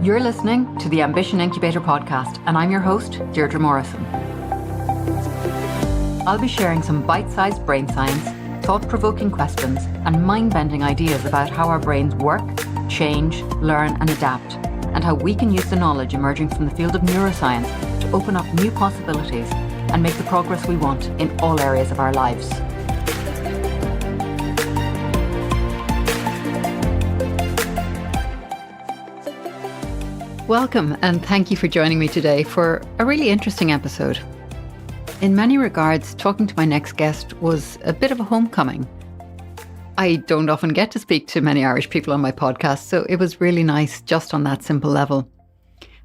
You're listening to the Ambition Incubator podcast, and I'm your host, Deirdre Morrison. I'll be sharing some bite-sized brain science, thought-provoking questions, and mind-bending ideas about how our brains work, change, learn, and adapt, and how we can use the knowledge emerging from the field of neuroscience to open up new possibilities and make the progress we want in all areas of our lives. Welcome, and thank you for joining me today for a really interesting episode. In many regards, talking to my next guest was a bit of a homecoming. I don't often get to speak to many Irish people on my podcast, so it was really nice just on that simple level.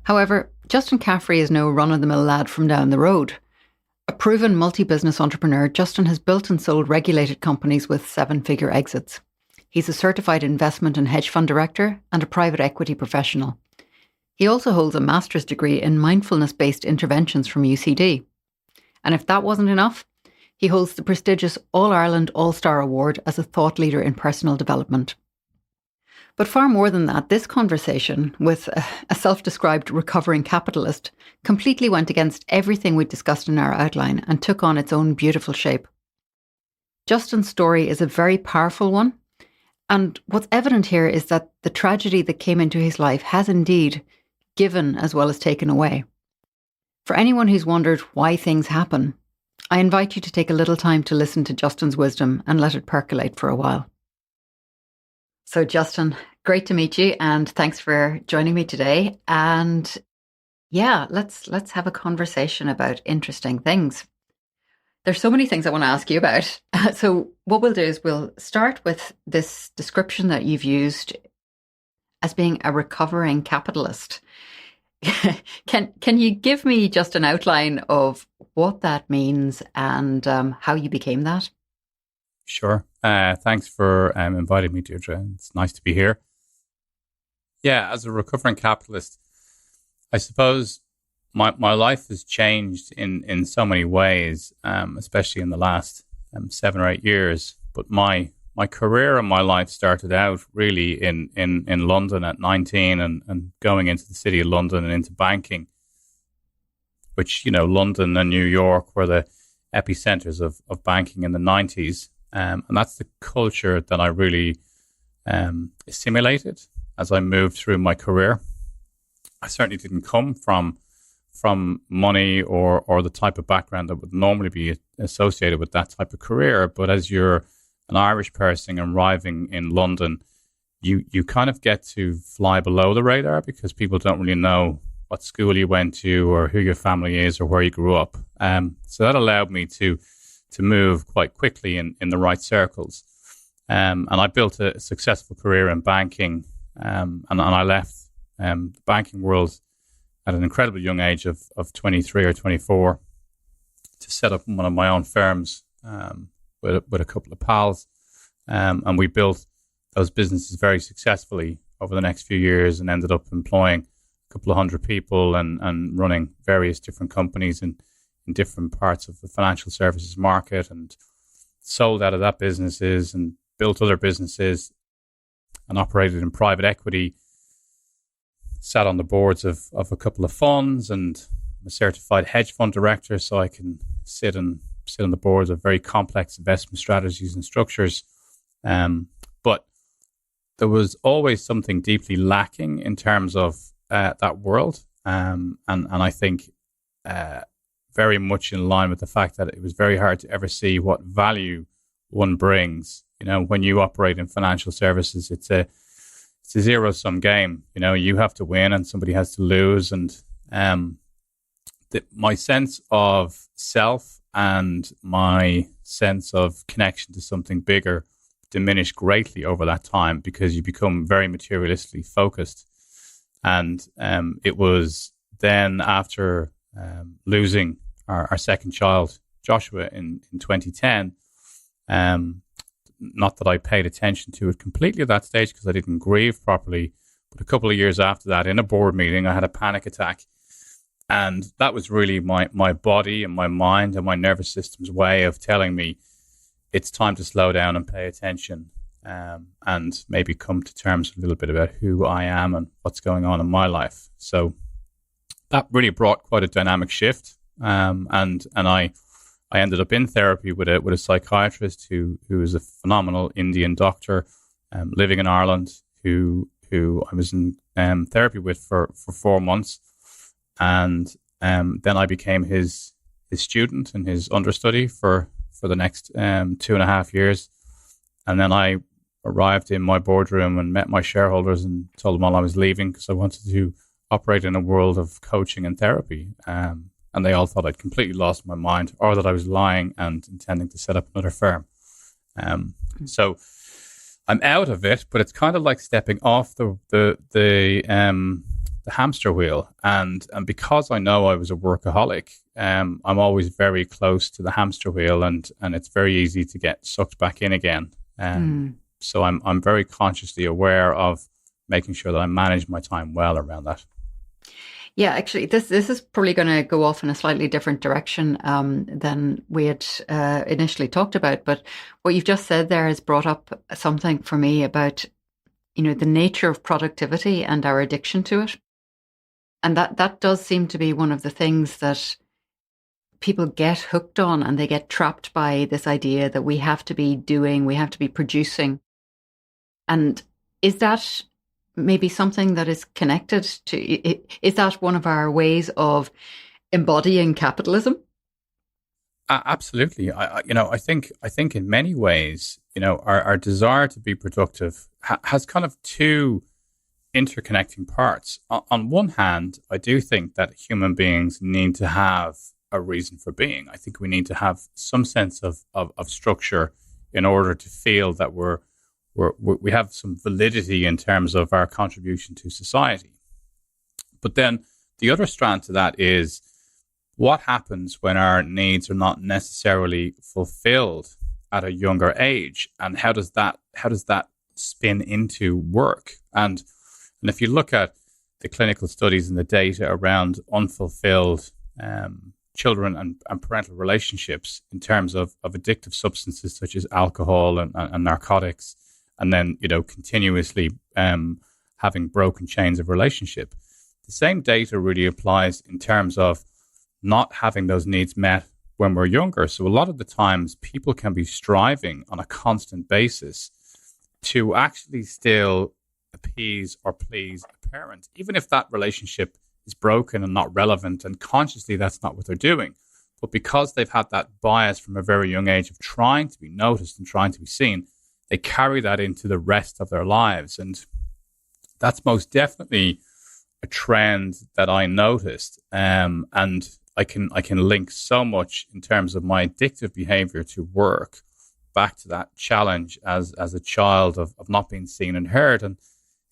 However, Justin Caffrey is no run-of-the-mill lad from down the road. A proven multi-business entrepreneur, Justin has built and sold regulated companies with seven-figure exits. He's a certified investment and hedge fund director and a private equity professional. He also holds a master's degree in Mindfulness-Based interventions from UCD. And if that wasn't enough, he holds the prestigious All-Ireland All-Star Award as a thought leader in personal development. But far more than that, this conversation with a self-described recovering capitalist completely went against everything we'd discussed in our outline and took on its own beautiful shape. Justin's story is a very powerful one. And what's evident here is that the tragedy that came into his life has indeed given as well as taken away. For anyone who's wondered why things happen, I invite you to take a little time to listen to Justin's wisdom and let it percolate for a while. So Justin, great to meet you and thanks for joining me today. And yeah, let's have a conversation about interesting things. There's so many things I want to ask you about. So what we'll do is we'll start with this description that you've used as being a recovering capitalist. Can you give me just an outline of what that means and how you became that? Sure. Thanks for inviting me, Deirdre. It's nice to be here. Yeah, as a recovering capitalist, I suppose my life has changed in so many ways, especially in the last 7 or 8 years. But my career and my life started out really in London at 19 and going into the city of London and into banking, which, you know, London and New York were the epicenters of banking in the 90s. And that's the culture that I really assimilated as I moved through my career. I certainly didn't come from money or the type of background that would normally be associated with that type of career. But as you're an Irish person arriving in London, you kind of get to fly below the radar because people don't really know what school you went to or who your family is or where you grew up. So that allowed me to move quite quickly in the right circles. And I built a successful career in banking, and I left the banking world at an incredibly young age of 23 or 24 to set up one of my own firms with a couple of pals. And we built those businesses very successfully over the next few years and ended up employing a couple of hundred people and running various different companies in different parts of the financial services market, and sold out of that businesses and built other businesses and operated in private equity. Sat on the boards of a couple of funds, and I'm a certified hedge fund director, so I can sit on the boards of very complex investment strategies and structures. But there was always something deeply lacking in terms of that world, and I think very much in line with the fact that it was very hard to ever see what value one brings. You know, when you operate in financial services, it's a zero-sum game. You know, you have to win and somebody has to lose. And my sense of self and my sense of connection to something bigger diminished greatly over that time because you become very materialistically focused. And it was then after losing our second child, Joshua, in 2010, not that I paid attention to it completely at that stage because I didn't grieve properly. But a couple of years after that, in a board meeting, I had a panic attack. And that was really my body and my mind and my nervous system's way of telling me it's time to slow down and pay attention. and maybe come to terms a little bit about who I am and what's going on in my life. So that really brought quite a dynamic shift. And I ended up in therapy with a psychiatrist who is a phenomenal Indian doctor, living in Ireland, who I was in therapy with for 4 months, and then I became his student and his understudy for the next 2.5 years, and then I arrived in my boardroom and met my shareholders and told them all I was leaving because I wanted to operate in a world of coaching and therapy. And they all thought I'd completely lost my mind, or that I was lying and intending to set up another firm. So I'm out of it, but it's kind of like stepping off the hamster wheel. And because I know I was a workaholic, I'm always very close to the hamster wheel, and it's very easy to get sucked back in again. So I'm very consciously aware of making sure that I manage my time well around that. Yeah, actually, this is probably going to go off in a slightly different direction than we had initially talked about. But what you've just said there has brought up something for me about, the nature of productivity and our addiction to it. And that does seem to be one of the things that people get hooked on, and they get trapped by this idea that we have to be doing, we have to be producing. And is that maybe something that is connected to, is that one of our ways of embodying capitalism? Absolutely. I think in many ways, our desire to be productive has kind of two interconnecting parts. On one hand, I do think that human beings need to have a reason for being. I think we need to have some sense of structure in order to feel that we have some validity in terms of our contribution to society. But then the other strand to that is what happens when our needs are not necessarily fulfilled at a younger age, and how does that spin into work? And if you look at the clinical studies and the data around unfulfilled children and parental relationships in terms of addictive substances such as alcohol and narcotics, and then, continuously having broken chains of relationship. The same data really applies in terms of not having those needs met when we're younger. So a lot of the times people can be striving on a constant basis to actually still appease or please a parent, even if that relationship is broken and not relevant, and consciously that's not what they're doing. But because they've had that bias from a very young age of trying to be noticed and trying to be seen, they carry that into the rest of their lives. And that's most definitely a trend that I noticed. And I can link so much in terms of my addictive behavior to work back to that challenge as a child of not being seen and heard. And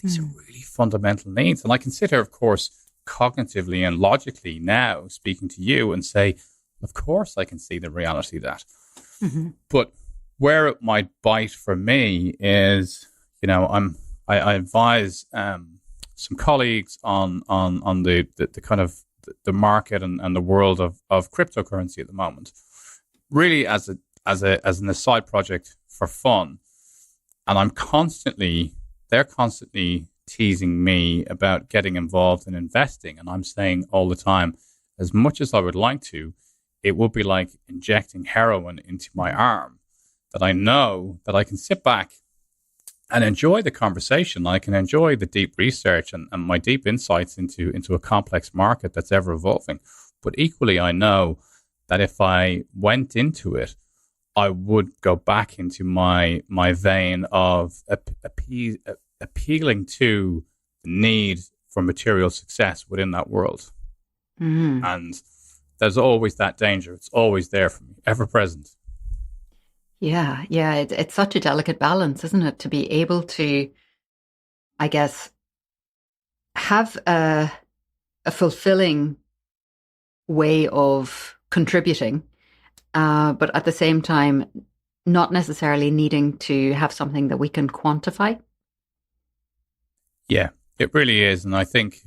these are really fundamental needs. And I can sit here, of course, cognitively and logically now speaking to you and say, of course I can see the reality of that. Mm-hmm. But where it might bite for me is, I advise some colleagues on the kind of the market and the world of cryptocurrency at the moment, really as an aside project for fun. And they're constantly teasing me about getting involved in investing. And I'm saying all the time, as much as I would like to, it would be like injecting heroin into my arm. That I know that I can sit back and enjoy the conversation. I can enjoy the deep research and my deep insights into a complex market that's ever evolving. But equally, I know that if I went into it, I would go back into my vein of appealing to the need for material success within that world. Mm-hmm. And there's always that danger. It's always there for me, ever present. Yeah. It's such a delicate balance, isn't it? To be able to, I guess, have a fulfilling way of contributing, but at the same time, not necessarily needing to have something that we can quantify. Yeah, it really is. And I think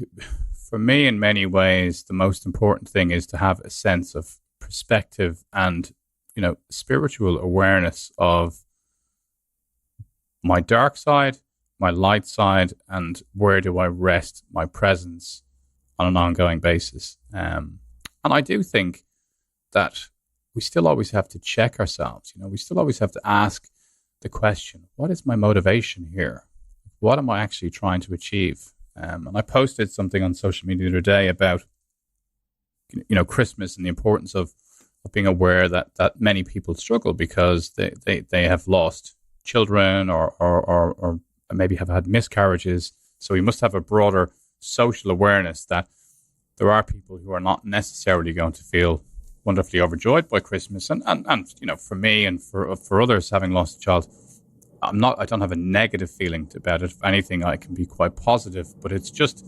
for me, in many ways, the most important thing is to have a sense of perspective and spiritual awareness of my dark side, my light side, and where do I rest my presence on an ongoing basis. And I do think that we still always have to check ourselves. We still always have to ask the question, what is my motivation here? What am I actually trying to achieve? And I posted something on social media the other day about, Christmas and the importance of being aware that many people struggle because they have lost children or maybe have had miscarriages. So we must have a broader social awareness that there are people who are not necessarily going to feel wonderfully overjoyed by Christmas. And for me and for others having lost a child, I don't have a negative feeling about it. If anything, I can be quite positive, but it's just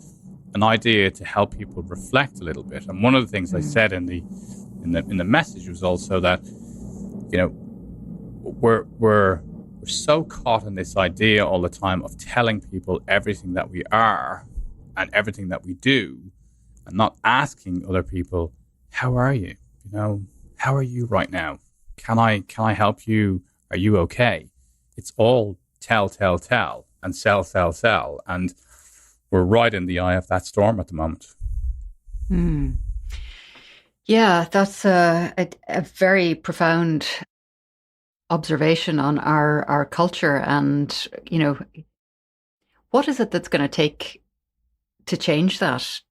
an idea to help people reflect a little bit. And one of the things I said in the message was also that, we're so caught in this idea all the time of telling people everything that we are and everything that we do, and not asking other people, how are you? How are you right now? Can I help you? Are you okay? It's all tell, and sell. And we're right in the eye of that storm at the moment. Yeah, that's a very profound observation on our culture. And, what is it that's going to take to change that,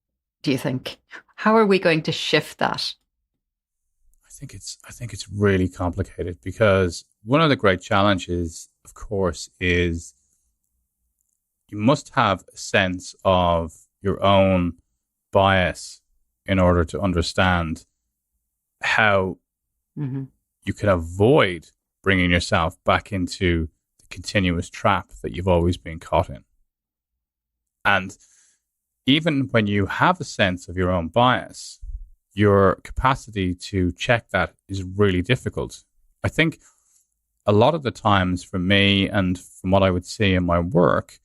do you think? How are we going to shift that? I think it's really complicated, because one of the great challenges, of course, is you must have a sense of your own bias in order to understand how you can avoid bringing yourself back into the continuous trap that you've always been caught in. And even when you have a sense of your own bias, your capacity to check that is really difficult. I think a lot of the times for me, and from what I would see in my work,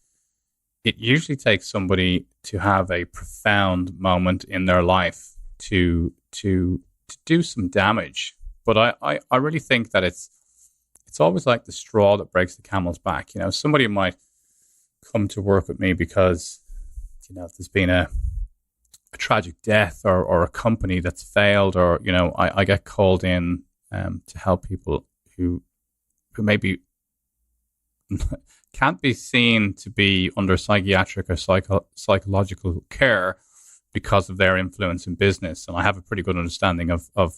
it usually takes somebody to have a profound moment in their life to do some damage. But I really think that it's always like the straw that breaks the camel's back. Somebody might come to work with me because, there's been a tragic death or a company that's failed, or, I get called in to help people who maybe can't be seen to be under psychiatric or psychological care because of their influence in business. And I have a pretty good understanding of the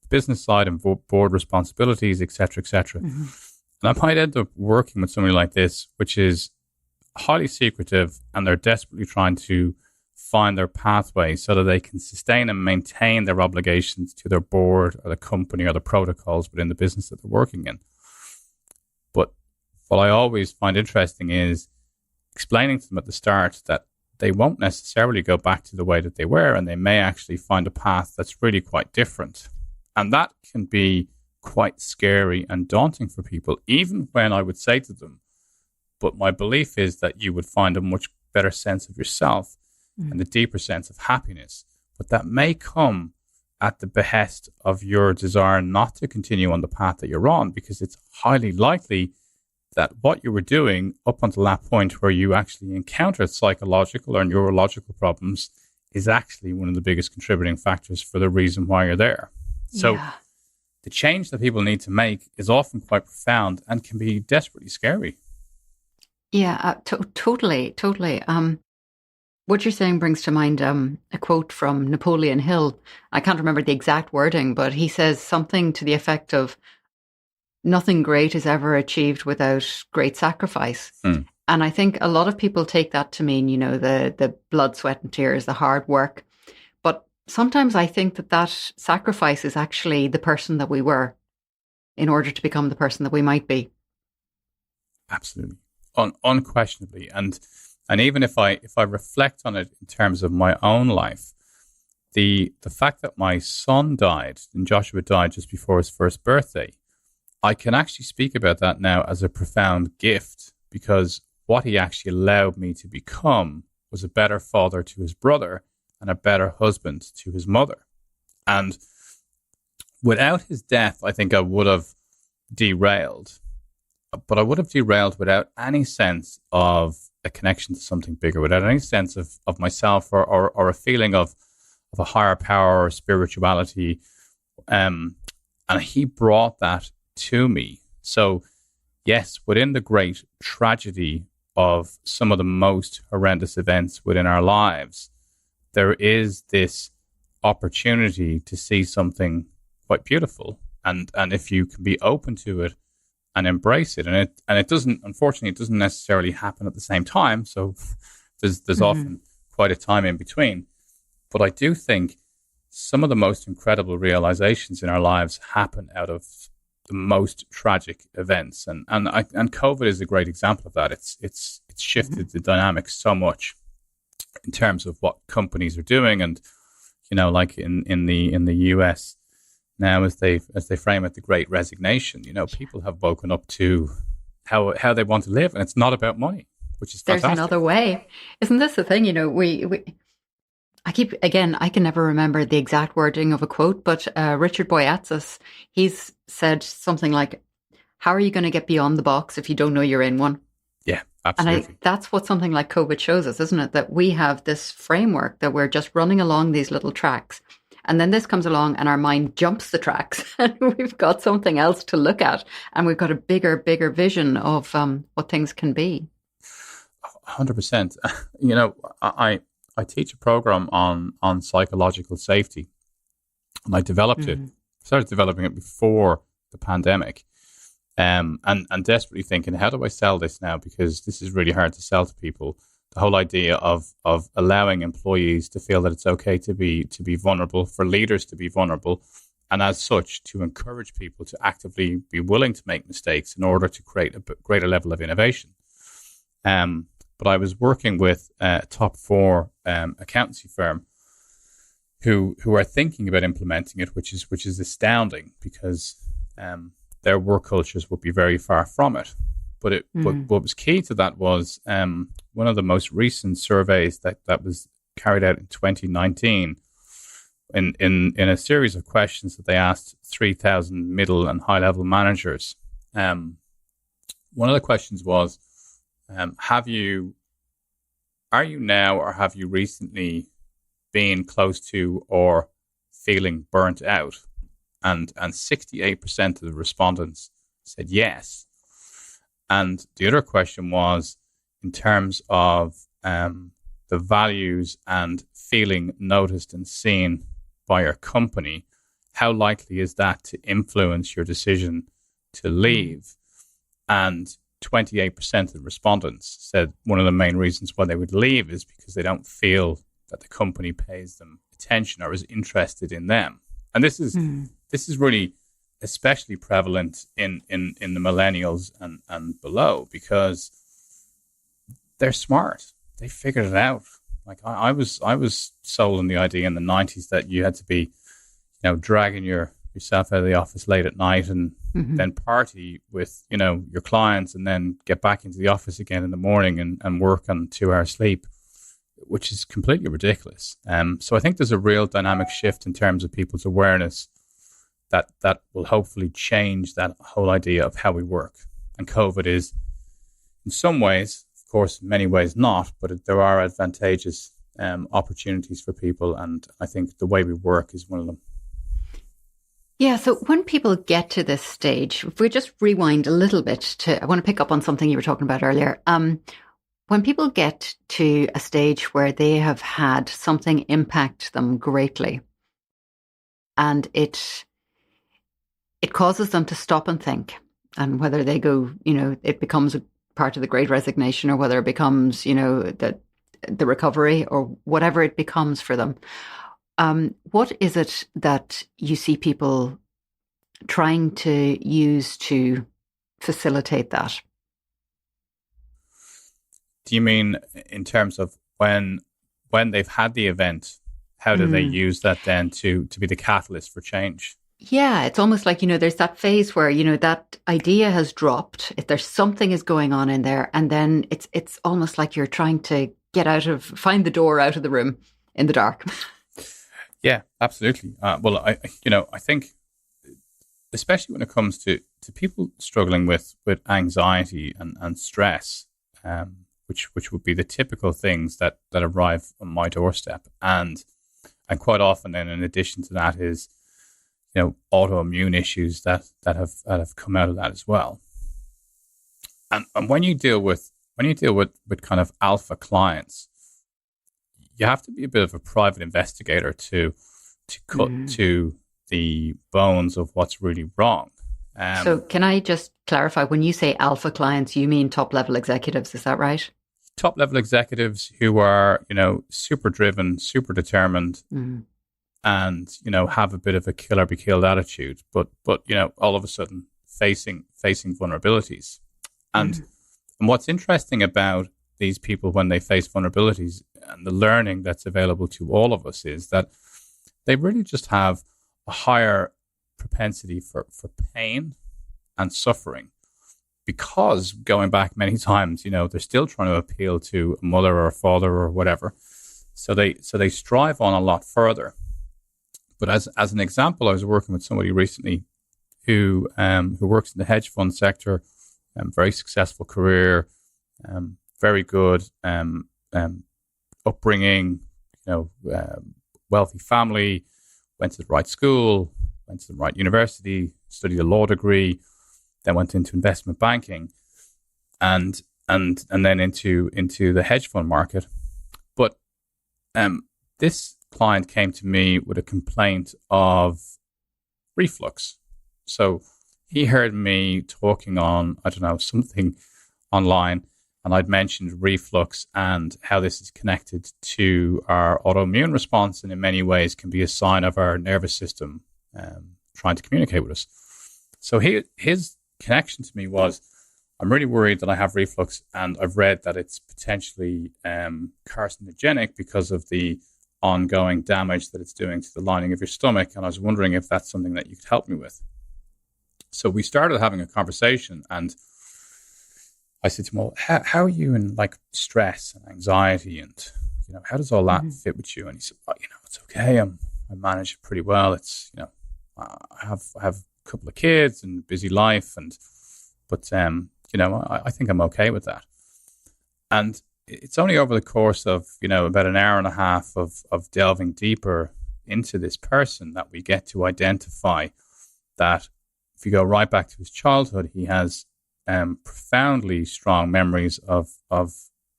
business side and board responsibilities, et cetera, et cetera. And I might end up working with somebody like this, which is highly secretive, and they're desperately trying to find their pathway so that they can sustain and maintain their obligations to their board or the company or the protocols within the business that they're working in. But what I always find interesting is explaining to them at the start that they won't necessarily go back to the way that they were, and they may actually find a path that's really quite different. And that can be quite scary and daunting for people, even when I would say to them, but my belief is that you would find a much better sense of yourself and a deeper sense of happiness. But that may come at the behest of your desire not to continue on the path that you're on, because it's highly likely that what you were doing up until that point where you actually encountered psychological or neurological problems is actually one of the biggest contributing factors for the reason why you're there. So the change that people need to make is often quite profound and can be desperately scary. Yeah, totally. What you're saying brings to mind a quote from Napoleon Hill. I can't remember the exact wording, but he says something to the effect of, nothing great is ever achieved without great sacrifice. And I think a lot of people take that to mean, the blood, sweat and tears, the hard work. But sometimes I think that sacrifice is actually the person that we were in order to become the person that we might be. Absolutely. Unquestionably. And even if I reflect on it in terms of my own life, the fact that my son died, and Joshua died just before his first birthday, I can actually speak about that now as a profound gift, because what he actually allowed me to become was a better father to his brother and a better husband to his mother. And without his death, I think I would have derailed. but I would have derailed without any sense of a connection to something bigger, without any sense of myself or a feeling of a higher power or spirituality. And he brought that to me. So, yes, within the great tragedy of some of the most horrendous events within our lives, there is this opportunity to see something quite beautiful. And if you can be open to it and embrace it, and it doesn't, unfortunately, it doesn't necessarily happen at the same time. So there's often quite a time in between. But I do think some of the most incredible realizations in our lives happen out of the most tragic events, and COVID is a great example of that. It's shifted the dynamics so much in terms of what companies are doing, and like in the US now, as they frame it, the Great Resignation. People have woken up to how they want to live, and it's not about money, which is fantastic. There's another way, isn't this the thing? I can never remember the exact wording of a quote, but Richard Boyatzis, he's said something like, "How are you going to get beyond the box if you don't know you're in one?" Yeah, absolutely. And that's what something like COVID shows us, isn't it? That we have this framework that we're just running along these little tracks. And then this comes along and our mind jumps the tracks and we've got something else to look at. And we've got a bigger vision of what things can be. 100%. I teach a program on psychological safety, and I started developing it before the pandemic, and desperately thinking, how do I sell this now? Because this is really hard to sell to people. The whole idea of allowing employees to feel that it's okay to be vulnerable, for leaders to be vulnerable, and as such to encourage people to actively be willing to make mistakes in order to create a greater level of innovation. But I was working with a top 4 accountancy firm who are thinking about implementing it, which is astounding, because their work cultures would be very far from it. But what was key to that was one of the most recent surveys that was carried out in 2019. In a series of questions that they asked 3,000 middle and high level managers, one of the questions was, are you now or have you recently been close to or feeling burnt out? And 68% of the respondents said yes. And the other question was, in terms of the values and feeling noticed and seen by your company, how likely is that to influence your decision to leave? And 28% of the respondents said one of the main reasons why they would leave is because they don't feel that the company pays them attention or is interested in them. And this is really especially prevalent in the millennials and below, because they're smart. They figured it out. Like I was sold on the idea in the 90s that you had to be, dragging yourself out of the office late at night and then party with, your clients, and then get back into the office again in the morning and work on 2 hours sleep, which is completely ridiculous. So I think there's a real dynamic shift in terms of people's awareness that will hopefully change that whole idea of how we work. And COVID is, in some ways, of course, in many ways not, but there are advantageous opportunities for people. And I think the way we work is one of them. Yeah. So when people get to this stage, if we just rewind a little bit I want to pick up on something you were talking about earlier. When people get to a stage where they have had something impact them greatly, and it causes them to stop and think, and whether they go, it becomes a part of the Great Resignation, or whether it becomes, the recovery, or whatever it becomes for them. What is it that you see people trying to use to facilitate that? Do you mean in terms of when they've had the event, how do they use that then to be the catalyst for change? Yeah, it's almost like, there's that phase where, that idea has dropped. If there's something is going on in there, and then it's almost like you're trying to find the door out of the room in the dark. Yeah, absolutely. Well, I think especially when it comes to people struggling with anxiety and stress, which would be the typical things that arrive on my doorstep. And quite often then in addition to that is, autoimmune issues that have come out of that as well. And when you deal with kind of alpha clients, you have to be a bit of a private investigator to cut to the bones of what's really wrong. So can I just clarify, when you say alpha clients, you mean top level executives, is that right? Top level executives who are, super driven, super determined, and, have a bit of a kill or be killed attitude, but all of a sudden facing vulnerabilities. And what's interesting about these people when they face vulnerabilities and the learning that's available to all of us is that they really just have a higher propensity for pain and suffering, because going back many times, they're still trying to appeal to a mother or a father or whatever. So they strive on a lot further. But as an example, I was working with somebody recently who works in the hedge fund sector, very successful career, very good upbringing, wealthy family, went to the right school, went to the right university, studied a law degree, then went into investment banking, and then into the hedge fund market. But this client came to me with a complaint of reflux. So he heard me talking on, something online, and I'd mentioned reflux and how this is connected to our autoimmune response, and in many ways can be a sign of our nervous system trying to communicate with us. So his connection to me was, I'm really worried that I have reflux, and I've read that it's potentially carcinogenic because of the ongoing damage that it's doing to the lining of your stomach, and I was wondering if that's something that you could help me with. So we started having a conversation, and I said to him, well, how are you in like stress and anxiety, and how does all that fit with you? And he said, well, it's okay. I manage it pretty well. It's I have a couple of kids and busy life, but I think I'm okay with that. And it's only over the course of about an hour and a half of delving deeper into this person that we get to identify that if you go right back to his childhood, he has profoundly strong memories of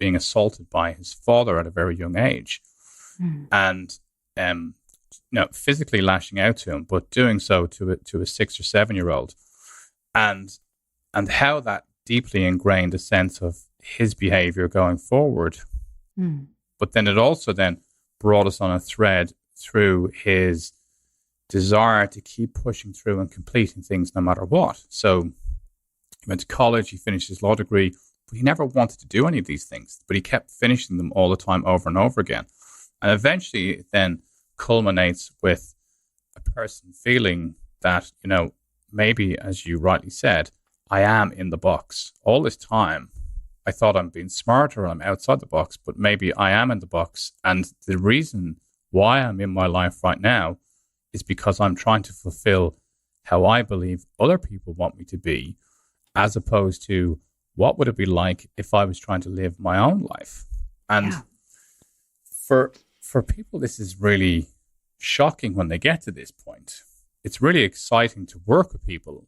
being assaulted by his father at a very young age, and physically lashing out to him, but doing so to a 6 or 7 year old, and how that deeply ingrained a sense of his behavior going forward. But then it also then brought us on a thread through his desire to keep pushing through and completing things no matter what. So he went to college, he finished his law degree, but he never wanted to do any of these things, but he kept finishing them all the time over and over again. And eventually it then culminates with a person feeling that, maybe, as you rightly said, I am in the box. All this time, I thought I'm being smarter and I'm outside the box, but maybe I am in the box. And the reason why I'm in my life right now is because I'm trying to fulfill how I believe other people want me to be, as opposed to what would it be like if I was trying to live my own life. And for people, this is really shocking when they get to this point. It's really exciting to work with people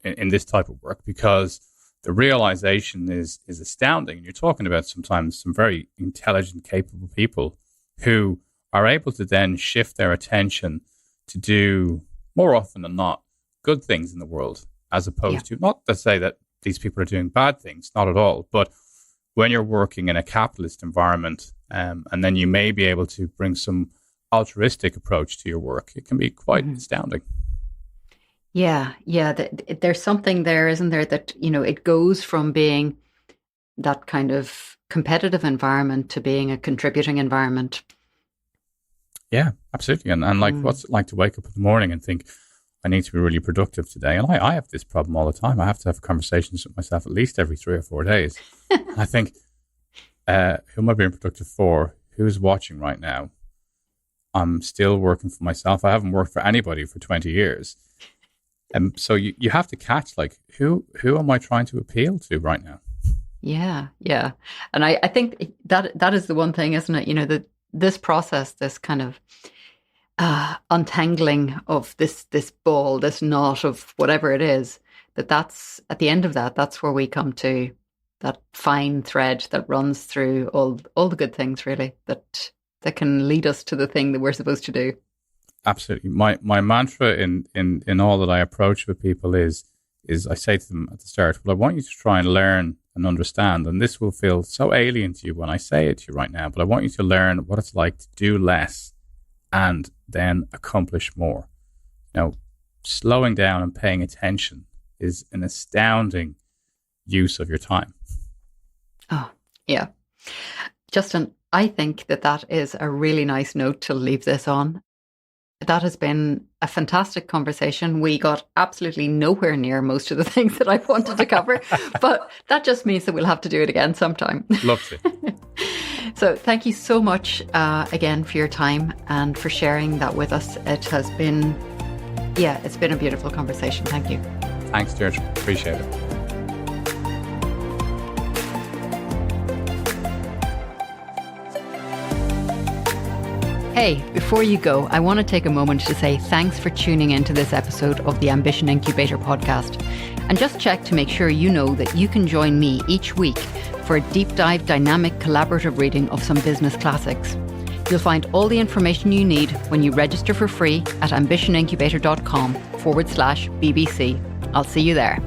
in this type of work, because the realization is astounding. And you're talking about sometimes some very intelligent, capable people who are able to then shift their attention to do, more often than not, good things in the world, as opposed to, not to say that these people are doing bad things, not at all, but when you're working in a capitalist environment, and then you may be able to bring some altruistic approach to your work, it can be quite astounding. Yeah. There's something there, isn't there, that, it goes from being that kind of competitive environment to being a contributing environment. Yeah, absolutely. And like, what's it like to wake up in the morning and think, I need to be really productive today? And I have this problem all the time. I have to have conversations with myself at least every 3 or 4 days. And I think, who am I being productive for? Who's watching right now? I'm still working for myself. I haven't worked for anybody for 20 years. So you have to catch, like, who am I trying to appeal to right now? Yeah, yeah. And I think that is the one thing, isn't it? You know, that this process, this kind of untangling of this ball, this knot of whatever it is, that's at the end of that, that's where we come to that fine thread that runs through all the good things, really, that can lead us to the thing that we're supposed to do. Absolutely. My mantra in all that I approach with people is I say to them at the start, well, I want you to try and learn and understand, and this will feel so alien to you when I say it to you right now, but I want you to learn what it's like to do less and then accomplish more. Now, slowing down and paying attention is an astounding use of your time. Oh, yeah. Justin, I think that is a really nice note to leave this on. That has been a fantastic conversation. We got absolutely nowhere near most of the things that I wanted to cover, but that just means that we'll have to do it again sometime. Love to. So thank you so much again for your time and for sharing that with us. It has been, it's been a beautiful conversation. Thank you. Thanks, Deirdre. Appreciate it. Hey, before you go, I want to take a moment to say thanks for tuning into this episode of the Ambition Incubator podcast. And just check to make sure you know that you can join me each week for a deep dive, dynamic, collaborative reading of some business classics. You'll find all the information you need when you register for free at ambitionincubator.com/BBC. I'll see you there.